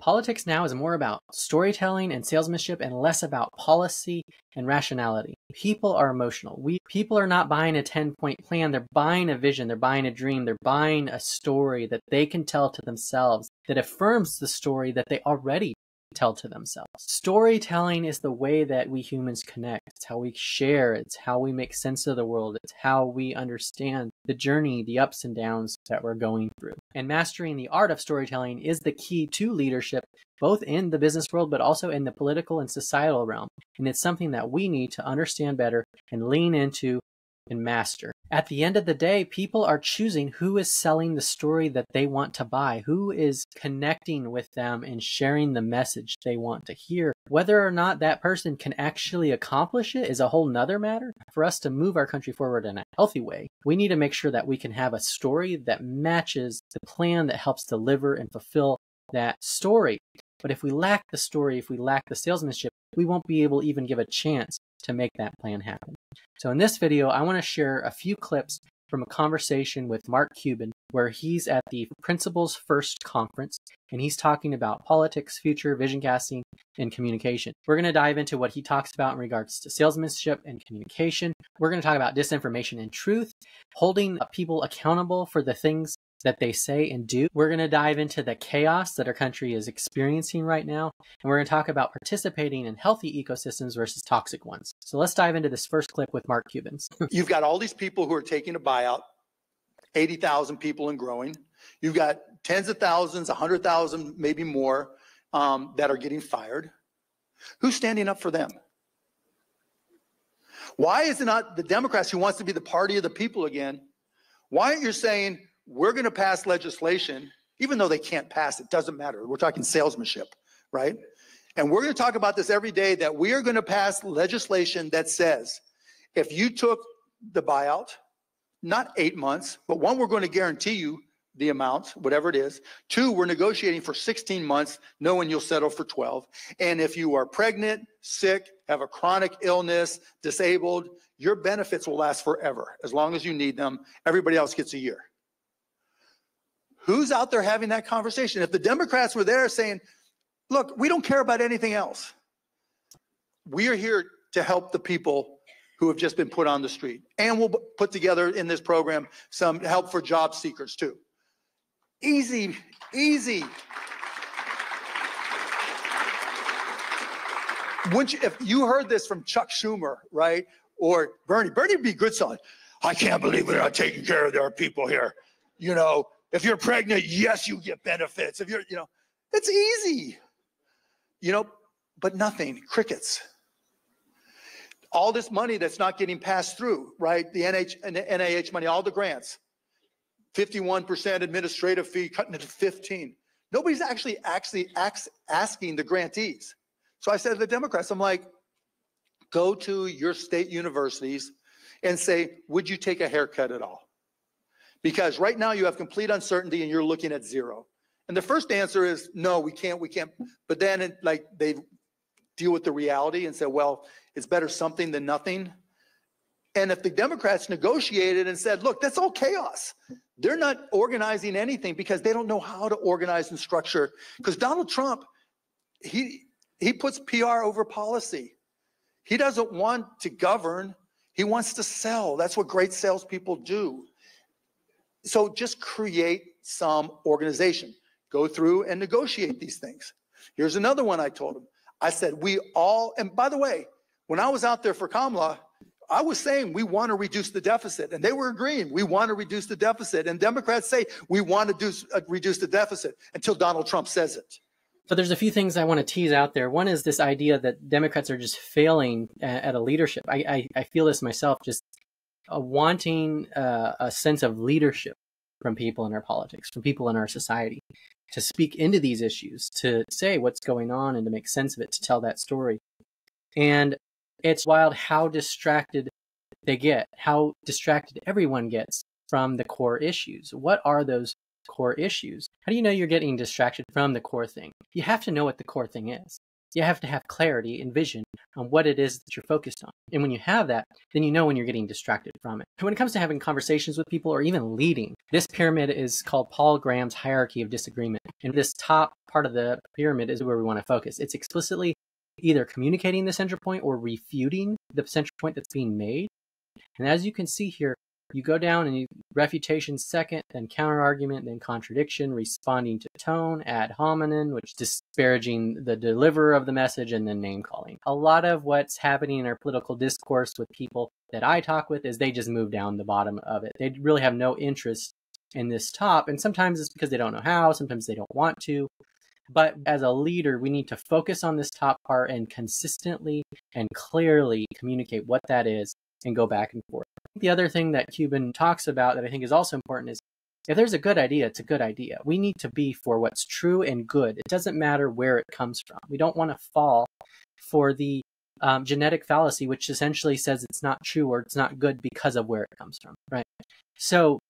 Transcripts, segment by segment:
Politics now is more about storytelling and salesmanship and less about policy and rationality. People are emotional. People are not buying a 10-point plan. They're buying a vision. They're buying a dream. They're buying a story that they can tell to themselves that affirms the story that they already tell to themselves. Storytelling is the way that we humans connect. It's how we share. It's how we make sense of the world. It's how we understand the journey, the ups and downs that we're going through. And mastering the art of storytelling is the key to leadership, both in the business world, but also in the political and societal realm. And it's something that we need to understand better and lean into and master. At the end of the day, people are choosing who is selling the story that they want to buy, who is connecting with them and sharing the message they want to hear. Whether or not that person can actually accomplish it is a whole nother matter. For us to move our country forward in a healthy way, we need to make sure that we can have a story that matches the plan that helps deliver and fulfill that story. But if we lack the story, if we lack the salesmanship, we won't be able to even give a chance to make that plan happen. So in this video, I want to share a few clips from a conversation with Mark Cuban, where he's at the Principles First conference, and he's talking about politics, future, vision casting, and communication. We're going to dive into what he talks about in regards to salesmanship and communication. We're going to talk about disinformation and truth, holding people accountable for the things that they say and do. We're going to dive into the chaos that our country is experiencing right now. And we're going to talk about participating in healthy ecosystems versus toxic ones. So let's dive into this first clip with Mark Cuban. You've got all these people who are taking a buyout, 80,000 people and growing. You've got tens of thousands, 100,000, maybe more, that are getting fired. Who's standing up for them? Why is it not the Democrats who wants to be the party of the people again? Why aren't you saying, we're going to pass legislation, even though they can't pass it, doesn't matter. We're talking salesmanship, right? And we're going to talk about this every day, that we are going to pass legislation that says, if you took the buyout, not 8 months, but one, we're going to guarantee you the amount, whatever it is. Two, we're negotiating for 16 months, knowing you'll settle for 12. And if you are pregnant, sick, have a chronic illness, disabled, your benefits will last forever, as long as you need them. Everybody else gets a year. Who's out there having that conversation? If the Democrats were there saying, look, we don't care about anything else. We are here to help the people who have just been put on the street. And we'll put together in this program some help for job seekers too. Easy, easy. If you heard this from Chuck Schumer, right? Or Bernie would be good selling. I can't believe we're not taking care of our people here. You know, if you're pregnant, yes, you get benefits. If you're, it's easy, but nothing, crickets. All this money that's not getting passed through, right? The NIH money, all the grants, 51% administrative fee, cutting it to 15. Nobody's actually asking the grantees. So I said to the Democrats, I'm like, go to your state universities and say, would you take a haircut at all? Because right now you have complete uncertainty and you're looking at zero. And the first answer is, no, we can't. But then they deal with the reality and say, well, it's better something than nothing. And if the Democrats negotiated and said, look, that's all chaos. They're not organizing anything because they don't know how to organize and structure. Because Donald Trump, he puts PR over policy. He doesn't want to govern. He wants to sell. That's what great salespeople do. So just create some organization. Go through and negotiate these things. Here's another one I told him. I said, and by the way, when I was out there for Kamala, I was saying we want to reduce the deficit. And they were agreeing, we want to reduce the deficit. And Democrats say we want to reduce the deficit until Donald Trump says it. So there's a few things I want to tease out there. One is this idea that Democrats are just failing at a leadership. I feel this myself, just wanting a sense of leadership from people in our politics, from people in our society, to speak into these issues, to say what's going on and to make sense of it, to tell that story. And it's wild how distracted they get, how distracted everyone gets from the core issues. What are those core issues? How do you know you're getting distracted from the core thing? You have to know what the core thing is. You have to have clarity and vision on what it is that you're focused on. And when you have that, then you know when you're getting distracted from it. And when it comes to having conversations with people or even leading, this pyramid is called Paul Graham's hierarchy of disagreement. And this top part of the pyramid is where we want to focus. It's explicitly either communicating the central point or refuting the central point that's being made. And as you can see here, you go down and refutation second, then counter-argument, then contradiction, responding to tone, ad hominem, which is disparaging the deliverer of the message, and then name-calling. A lot of what's happening in our political discourse with people that I talk with is they just move down the bottom of it. They really have no interest in this top, and sometimes it's because they don't know how, sometimes they don't want to. But as a leader, we need to focus on this top part and consistently and clearly communicate what that is and go back and forth. The other thing that Cuban talks about that I think is also important is if there's a good idea, it's a good idea. We need to be for what's true and good. It doesn't matter where it comes from. We don't want to fall for the genetic fallacy, which essentially says it's not true or it's not good because of where it comes from, right? So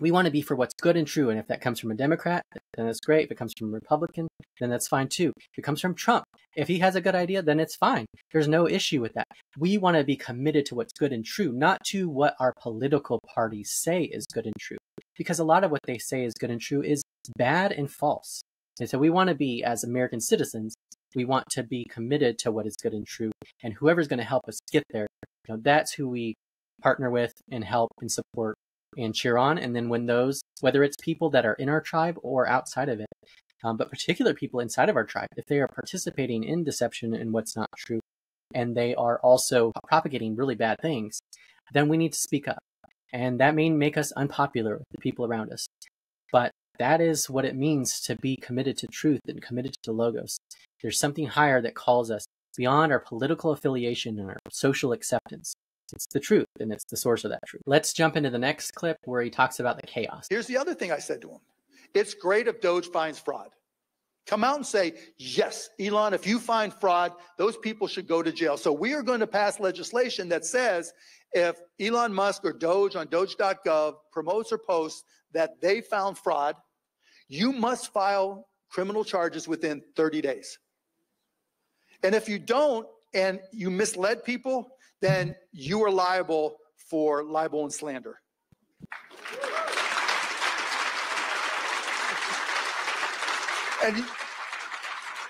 we want to be for what's good and true. And if that comes from a Democrat, then that's great. If it comes from a Republican, then that's fine too. If it comes from Trump, if he has a good idea, then it's fine. There's no issue with that. We want to be committed to what's good and true, not to what our political parties say is good and true. Because a lot of what they say is good and true is bad and false. And so we want to be, as American citizens, we want to be committed to what is good and true. And whoever's going to help us get there, that's who we partner with and help and support and cheer on. And then when those, whether it's people that are in our tribe or outside of it, but particular people inside of our tribe, if they are participating in deception and what's not true, and they are also propagating really bad things, then we need to speak up. And that may make us unpopular with the people around us. But that is what it means to be committed to truth and committed to logos. There's something higher that calls us beyond our political affiliation and our social acceptance. It's the truth, and it's the source of that truth. Let's jump into the next clip where he talks about the chaos. Here's the other thing I said to him. It's great if Doge finds fraud. Come out and say, yes, Elon, if you find fraud, those people should go to jail. So we are going to pass legislation that says if Elon Musk or Doge on doge.gov promotes or posts that they found fraud, you must file criminal charges within 30 days. And if you don't, and you misled people, then you are liable for libel and slander. And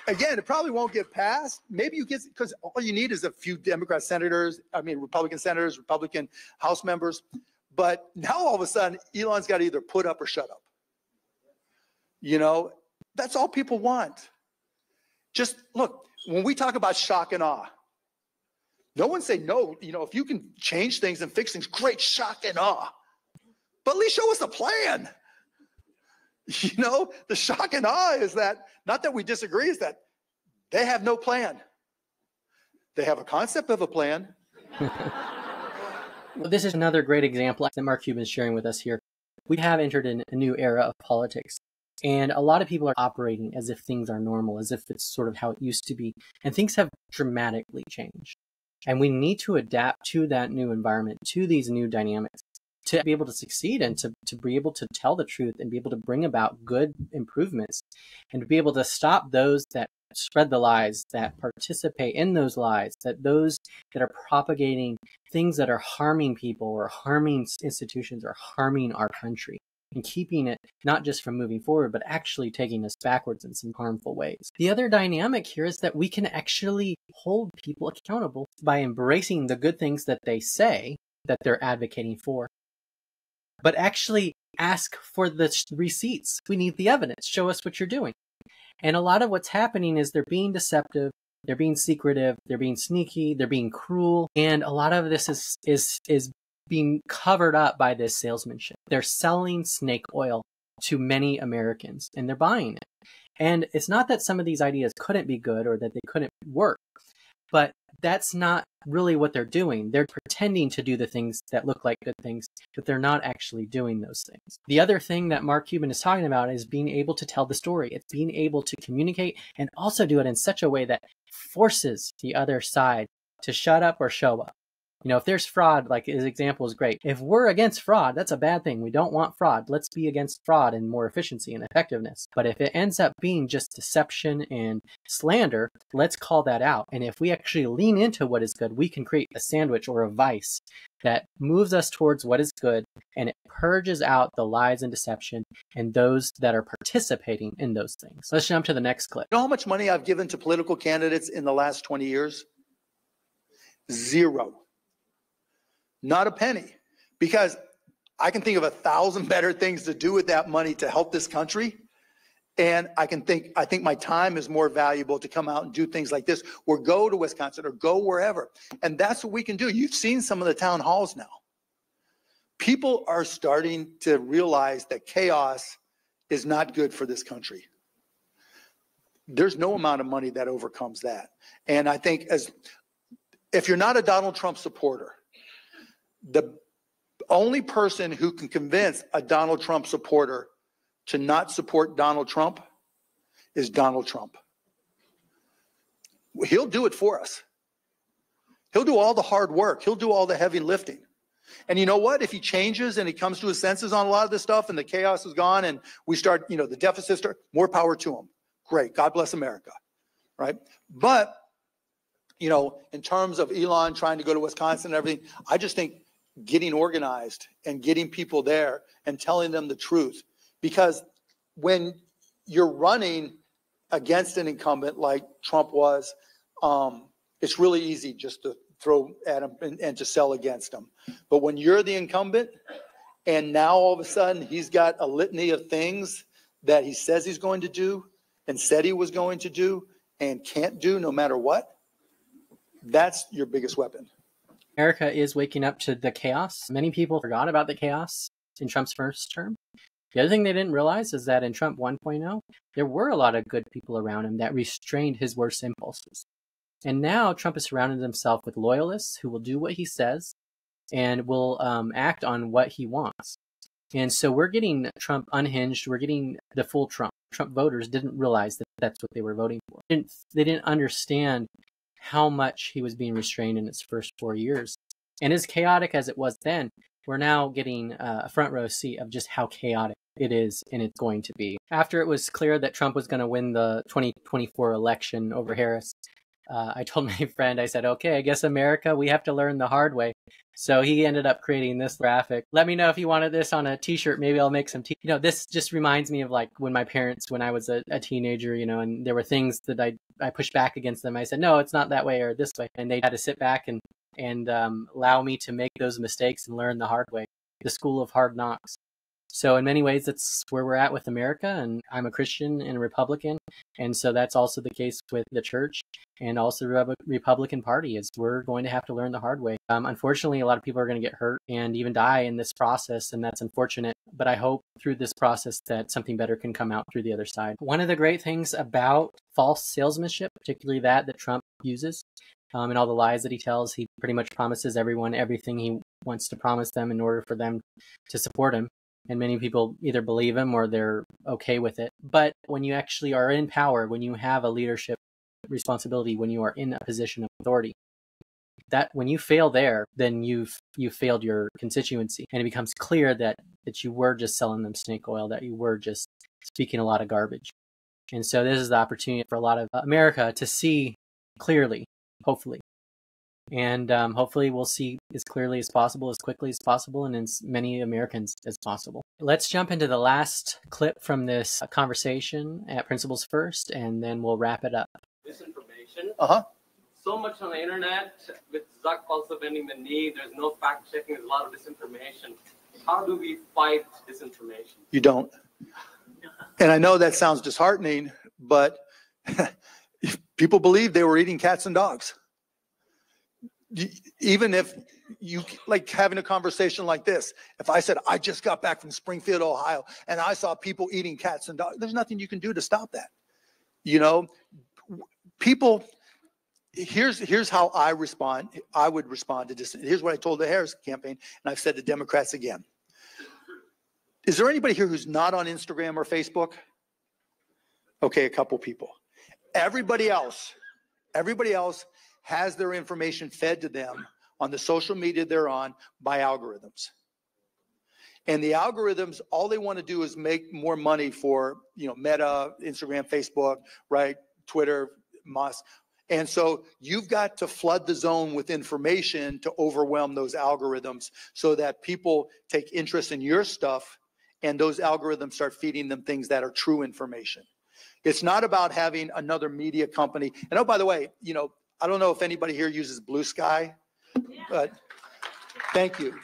again, it probably won't get passed. Maybe you get, because all you need is a few Democrat senators, Republican senators, Republican House members. But now all of a sudden, Elon's got to either put up or shut up. That's all people want. Just look, when we talk about shock and awe, no one say no. If you can change things and fix things, great, shock and awe. But at least show us a plan. The shock and awe is that, not that we disagree, is that they have no plan. They have a concept of a plan. Well, this is another great example that Mark Cuban is sharing with us here. We have entered in a new era of politics. And a lot of people are operating as if things are normal, as if it's sort of how it used to be. And things have dramatically changed. And we need to adapt to that new environment, to these new dynamics, to be able to succeed and to be able to tell the truth and be able to bring about good improvements and to be able to stop those that spread the lies, that participate in those lies, that those that are propagating things that are harming people or harming institutions or harming our country, and keeping it not just from moving forward, but actually taking us backwards in some harmful ways. The other dynamic here is that we can actually hold people accountable by embracing the good things that they say that they're advocating for, but actually ask for the receipts. We need the evidence. Show us what you're doing. And a lot of what's happening is they're being deceptive, they're being secretive, they're being sneaky, they're being cruel, and a lot of this is being covered up by this salesmanship. They're selling snake oil to many Americans, and they're buying it. And it's not that some of these ideas couldn't be good or that they couldn't work, but that's not really what they're doing. They're pretending to do the things that look like good things, but they're not actually doing those things. The other thing that Mark Cuban is talking about is being able to tell the story. It's being able to communicate and also do it in such a way that forces the other side to shut up or show up. You know, if there's fraud, like his example is great. If we're against fraud, that's a bad thing. We don't want fraud. Let's be against fraud and more efficiency and effectiveness. But if it ends up being just deception and slander, let's call that out. And if we actually lean into what is good, we can create a sandwich or a vice that moves us towards what is good, and it purges out the lies and deception and those that are participating in those things. Let's jump to the next clip. You know how much money I've given to political candidates in the last 20 years? Zero. Not a penny. Because I can think of 1,000 better things to do with that money to help this country. And I think my time is more valuable to come out and do things like this, or go to Wisconsin or go wherever. And that's what we can do. You've seen some of the town halls now. People are starting to realize that chaos is not good for this country. There's no amount of money that overcomes that. And I think if you're not a Donald Trump supporter, the only person who can convince a Donald Trump supporter to not support Donald Trump is Donald Trump. He'll do it for us. He'll do all the hard work. He'll do all the heavy lifting. And you know what? If he changes and he comes to his senses on a lot of this stuff and the chaos is gone and we start, the deficit start, more power to him. Great. God bless America. Right? But, in terms of Elon trying to go to Wisconsin and everything, I just think getting organized and getting people there and telling them the truth. Because when you're running against an incumbent like Trump was, it's really easy just to throw at him and to sell against him. But when you're the incumbent and now all of a sudden he's got a litany of things that he says he's going to do and said he was going to do and can't do no matter what, that's your biggest weapon. America is waking up to the chaos. Many people forgot about the chaos in Trump's first term. The other thing they didn't realize is that in Trump 1.0, there were a lot of good people around him that restrained his worst impulses. And now Trump has surrounded himself with loyalists who will do what he says and will act on what he wants. And so we're getting Trump unhinged. We're getting the full Trump. Trump voters didn't realize that that's what they were voting for. They didn't understand how much he was being restrained in his first 4 years. And as chaotic as it was then, we're now getting a front row seat of just how chaotic it is and it's going to be. After it was clear that Trump was going to win the 2024 election over Harris, I told my friend, I said, okay, I guess America, we have to learn the hard way. So he ended up creating this graphic. Let me know if you wanted this on a t-shirt. Maybe I'll make some this just reminds me of like when my parents, when I was a teenager, and there were things that I pushed back against them. I said, no, it's not that way or this way. And they had to sit back and allow me to make those mistakes and learn the hard way. The school of hard knocks. So in many ways, that's where we're at with America. And I'm a Christian and a Republican. And so that's also the case with the church and also the Republican Party is we're going to have to learn the hard way. Unfortunately, a lot of people are going to get hurt and even die in this process. And that's unfortunate. But I hope through this process that something better can come out through the other side. One of the great things about false salesmanship, particularly that Trump uses, and all the lies that he tells, he pretty much promises everyone everything he wants to promise them in order for them to support him. And many people either believe him or they're okay with it. But when you actually are in power, when you have a leadership responsibility, when you are in a position of authority, that when you fail there, then you've failed your constituency. And it becomes clear that you were just selling them snake oil, that you were just speaking a lot of garbage. And so this is the opportunity for a lot of America to see clearly, hopefully. And hopefully we'll see as clearly as possible, as quickly as possible, and as many Americans as possible. Let's jump into the last clip from this conversation at Principles First, and then we'll wrap it up. Disinformation. So much on the internet, with Zuck also bending the knee, there's no fact checking, there's a lot of disinformation. How do we fight disinformation? You don't. And I know that sounds disheartening, but people believe they were eating cats and dogs. Even if you like having a conversation like this, if I said, I just got back from Springfield, Ohio, and I saw people eating cats and dogs, there's nothing you can do to stop that. People, here's how I respond. I would respond to this. Here's what I told the Harris campaign, and I've said to Democrats again. Is there anybody here who's not on Instagram or Facebook? Okay, a couple people. Everybody else has their information fed to them on the social media they're on by algorithms. And the algorithms, all they want to do is make more money for, Meta, Instagram, Facebook, right? Twitter, Musk. And so you've got to flood the zone with information to overwhelm those algorithms so that people take interest in your stuff and those algorithms start feeding them things that are true information. It's not about having another media company. And oh, by the way, I don't know if anybody here uses Blue Sky, but thank you.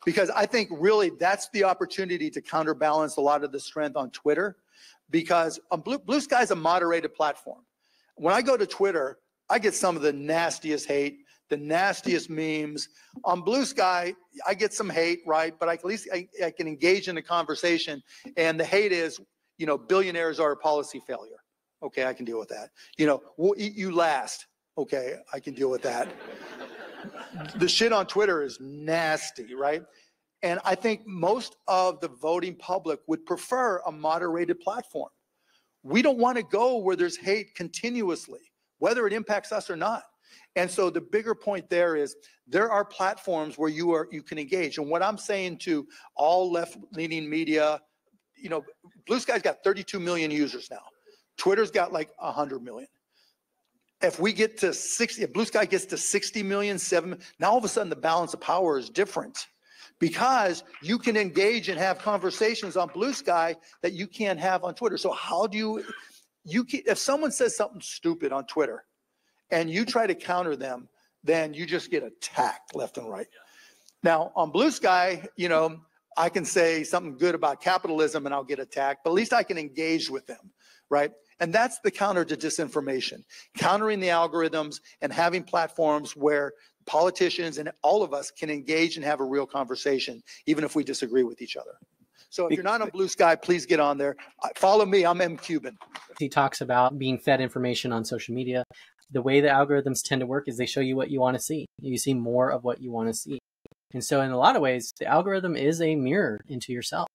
Because I think really that's the opportunity to counterbalance a lot of the strength on Twitter, because Blue Sky is a moderated platform. When I go to Twitter, I get some of the nastiest hate, the nastiest memes. On Blue Sky, I get some hate, right? But at least I can engage in the conversation. And the hate is, billionaires are a policy failure. Okay, I can deal with that. We'll eat you last. Okay, I can deal with that. The shit on Twitter is nasty, right? And I think most of the voting public would prefer a moderated platform. We don't want to go where there's hate continuously, whether it impacts us or not. And so the bigger point there is there are platforms where you can engage. And what I'm saying to all left-leaning media, Blue Sky's got 32 million users now. Twitter's got like 100 million. If we get to 60, if Blue Sky gets to 60 million, now all of a sudden the balance of power is different, because you can engage and have conversations on Blue Sky that you can't have on Twitter. So how do if someone says something stupid on Twitter and you try to counter them, then you just get attacked left and right. Now on Blue Sky, I can say something good about capitalism and I'll get attacked, but at least I can engage with them, right? And that's the counter to disinformation, countering the algorithms and having platforms where politicians and all of us can engage and have a real conversation, even if we disagree with each other. So if you're not on Blue Sky, please get on there. Follow me. I'm M. Cuban. He talks about being fed information on social media. The way the algorithms tend to work is they show you what you want to see. You see more of what you want to see. And so in a lot of ways, the algorithm is a mirror into yourself.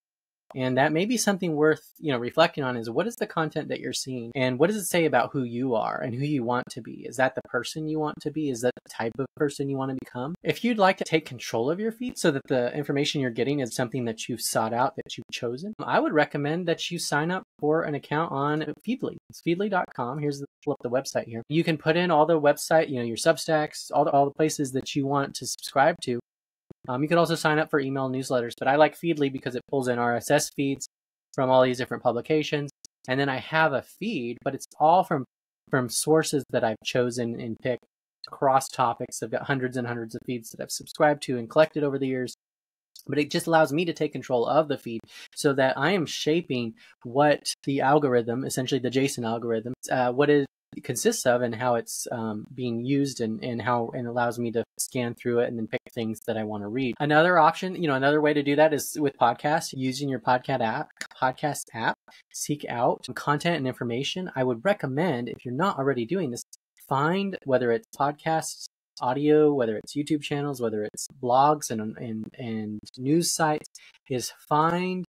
And that may be something worth, reflecting on, is what is the content that you're seeing and what does it say about who you are and who you want to be? Is that the person you want to be? Is that the type of person you want to become? If you'd like to take control of your feed so that the information you're getting is something that you've sought out, that you've chosen, I would recommend that you sign up for an account on Feedly. It's feedly.com. Pull up the website here. You can put in all the website, your Substacks, all the places that you want to subscribe to. You could also sign up for email newsletters, but I like Feedly because it pulls in RSS feeds from all these different publications. And then I have a feed, but it's all from sources that I've chosen and picked across topics. I've got hundreds and hundreds of feeds that I've subscribed to and collected over the years. But it just allows me to take control of the feed so that I am shaping what the algorithm, essentially the JSON algorithm, what it consists of and how it's being used and how it allows me to scan through it and then pick things that I want to read. Another option, another way to do that is with podcasts, using your podcast app, seek out content and information. I would recommend, if you're not already doing this, find whether it's podcasts, audio, whether it's YouTube channels, whether it's blogs and news sites, is find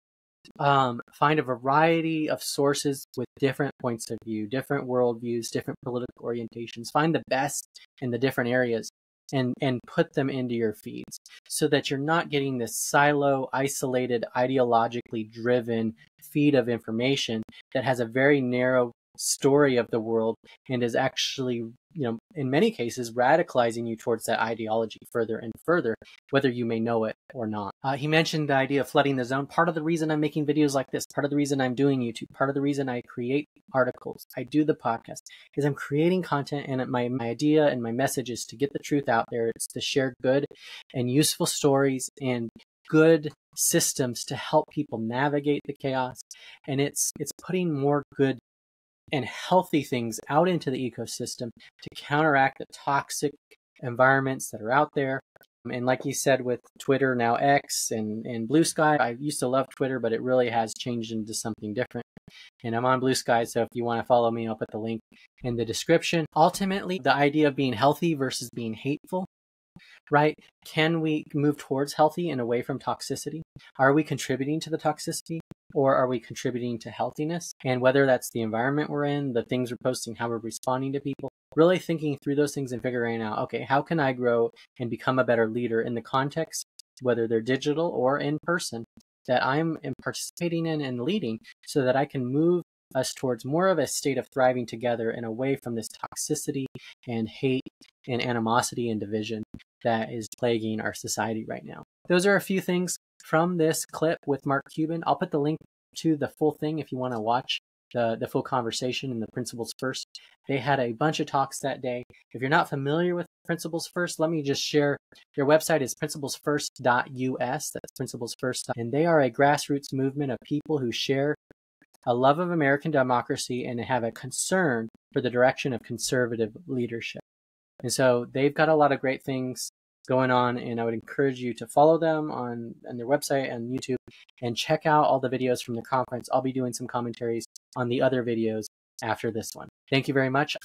a variety of sources with different points of view, different worldviews, different political orientations. Find the best in the different areas and put them into your feeds so that you're not getting this silo, isolated, ideologically driven feed of information that has a very narrow story of the world and is actually, in many cases, radicalizing you towards that ideology further and further, whether you may know it or not. He mentioned the idea of flooding the zone. Part of the reason I'm making videos like this, part of the reason I'm doing YouTube, part of the reason I create articles, I do the podcast, is I'm creating content, and my idea and my message is to get the truth out there. It's to share good and useful stories and good systems to help people navigate the chaos. And it's putting more good and healthy things out into the ecosystem to counteract the toxic environments that are out there. And like you said, with Twitter, now X and Blue Sky, I used to love Twitter, but it really has changed into something different. And I'm on Blue Sky, so if you want to follow me, I'll put the link in the description. Ultimately, the idea of being healthy versus being hateful right? Can we move towards healthy and away from toxicity? Are we contributing to the toxicity, or are we contributing to healthiness? And whether that's the environment we're in, the things we're posting, how we're responding to people, really thinking through those things and figuring out, okay, how can I grow and become a better leader in the context, whether they're digital or in person, that I'm participating in and leading, so that I can move us towards more of a state of thriving together and away from this toxicity and hate and animosity and division that is plaguing our society right now. Those are a few things from this clip with Mark Cuban. I'll put the link to the full thing if you want to watch the full conversation in the Principles First. They had a bunch of talks that day. If you're not familiar with Principles First, let me just share. Their website is principlesfirst.us. That's Principles First. And they are a grassroots movement of people who share a love of American democracy and have a concern for the direction of conservative leadership. And so they've got a lot of great things going on, and I would encourage you to follow them on their website and YouTube and check out all the videos from the conference. I'll be doing some commentaries on the other videos after this one. Thank you very much.